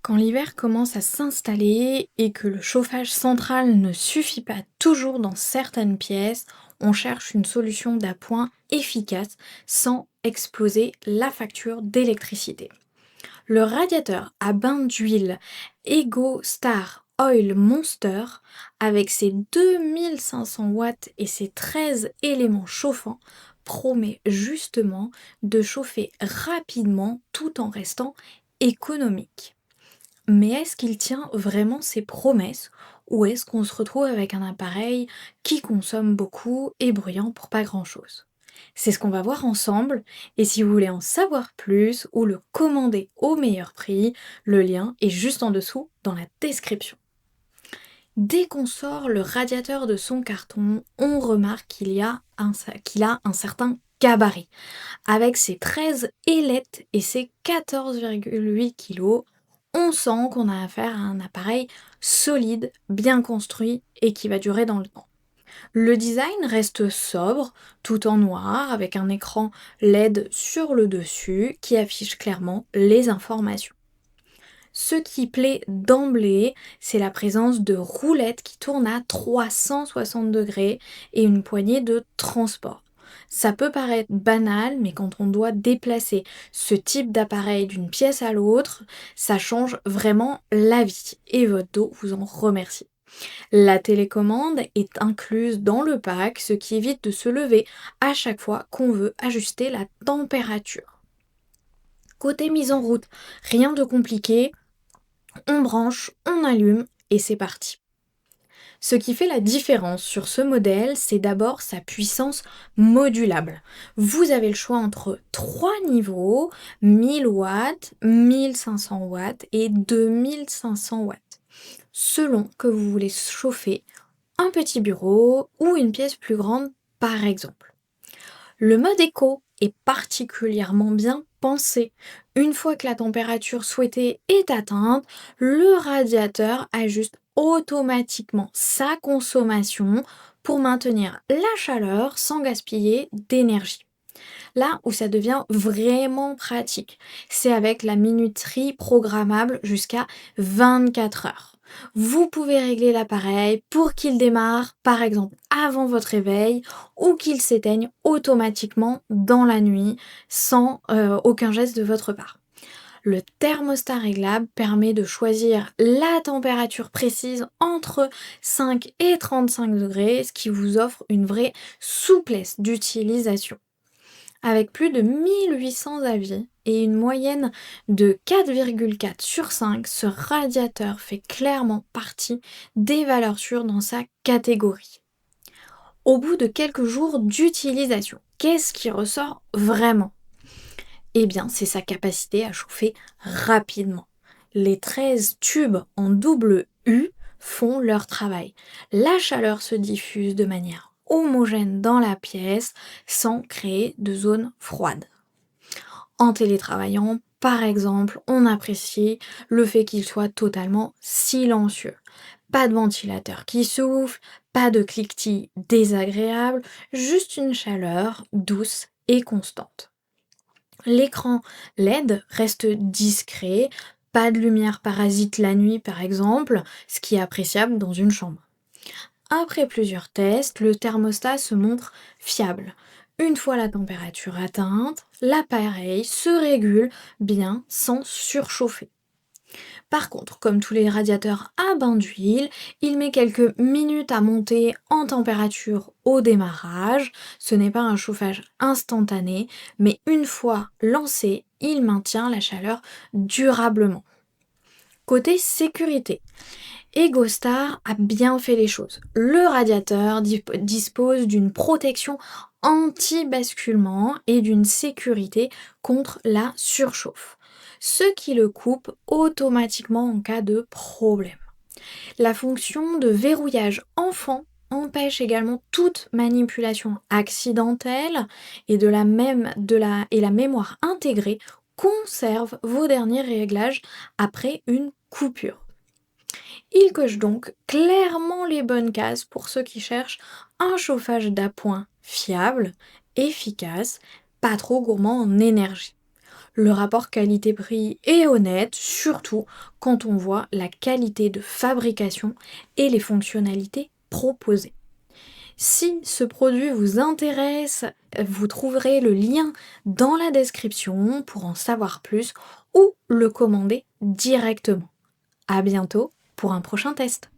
Quand l'hiver commence à s'installer et que le chauffage central ne suffit pas toujours dans certaines pièces, on cherche une solution d'appoint efficace sans exploser la facture d'électricité. Le radiateur à bain d'huile Ego Star Oil Monster, avec ses 2500 watts et ses 13 éléments chauffants, promet justement de chauffer rapidement tout en restant économique. Mais est-ce qu'il tient vraiment ses promesses ou est-ce qu'on se retrouve avec un appareil qui consomme beaucoup et bruyant pour pas grand-chose? C'est ce qu'on va voir ensemble et si vous voulez en savoir plus ou le commander au meilleur prix, le lien est juste en dessous dans la description. Dès qu'on sort le radiateur de son carton, on remarque qu'il a un certain gabarit. Avec ses 13 ailettes et ses 14,8 kg, on sent qu'on a affaire à un appareil solide, bien construit et qui va durer dans le temps. Le design reste sobre, tout en noir, avec un écran LED sur le dessus qui affiche clairement les informations. Ce qui plaît d'emblée, c'est la présence de roulettes qui tournent à 360 degrés et une poignée de transport. Ça peut paraître banal, mais quand on doit déplacer ce type d'appareil d'une pièce à l'autre, ça change vraiment la vie et votre dos vous en remercie. La télécommande est incluse dans le pack, ce qui évite de se lever à chaque fois qu'on veut ajuster la température. Côté mise en route, rien de compliqué, on branche, on allume et c'est parti. Ce qui fait la différence sur ce modèle, c'est d'abord sa puissance modulable. Vous avez le choix entre trois niveaux, 1000 watts, 1500 watts et 2500 watts, selon que vous voulez chauffer un petit bureau ou une pièce plus grande par exemple. Le mode éco est particulièrement bien pensé. Une fois que la température souhaitée est atteinte, le radiateur ajuste automatiquement sa consommation pour maintenir la chaleur sans gaspiller d'énergie. Là où ça devient vraiment pratique, c'est avec la minuterie programmable jusqu'à 24 heures. Vous pouvez régler l'appareil pour qu'il démarre, par exemple, avant votre réveil ou qu'il s'éteigne automatiquement dans la nuit sans aucun geste de votre part. Le thermostat réglable permet de choisir la température précise entre 5 et 35 degrés, ce qui vous offre une vraie souplesse d'utilisation. Avec plus de 1800 avis et une moyenne de 4,4 sur 5, ce radiateur fait clairement partie des valeurs sûres dans sa catégorie. Au bout de quelques jours d'utilisation, qu'est-ce qui ressort vraiment? Eh bien, c'est sa capacité à chauffer rapidement. Les 13 tubes en double U font leur travail. La chaleur se diffuse de manière homogène dans la pièce sans créer de zone froide. En télétravaillant, par exemple, on apprécie le fait qu'il soit totalement silencieux. Pas de ventilateur qui souffle, pas de cliquetis désagréable, juste une chaleur douce et constante. L'écran LED reste discret, pas de lumière parasite la nuit par exemple, ce qui est appréciable dans une chambre. Après plusieurs tests, le thermostat se montre fiable. Une fois la température atteinte, l'appareil se régule bien sans surchauffer. Par contre, comme tous les radiateurs à bain d'huile, il met quelques minutes à monter en température au démarrage. Ce n'est pas un chauffage instantané, mais une fois lancé, il maintient la chaleur durablement. Côté sécurité, EgoStar a bien fait les choses. Le radiateur dispose d'une protection anti-basculement et d'une sécurité contre la surchauffe, ce qui le coupe automatiquement en cas de problème. La fonction de verrouillage enfant empêche également toute manipulation accidentelle et la mémoire intégrée conserve vos derniers réglages après une coupure. Il coche donc clairement les bonnes cases pour ceux qui cherchent un chauffage d'appoint fiable, efficace, pas trop gourmand en énergie. Le rapport qualité-prix est honnête, surtout quand on voit la qualité de fabrication et les fonctionnalités proposées. Si ce produit vous intéresse, vous trouverez le lien dans la description pour en savoir plus ou le commander directement. À bientôt pour un prochain test.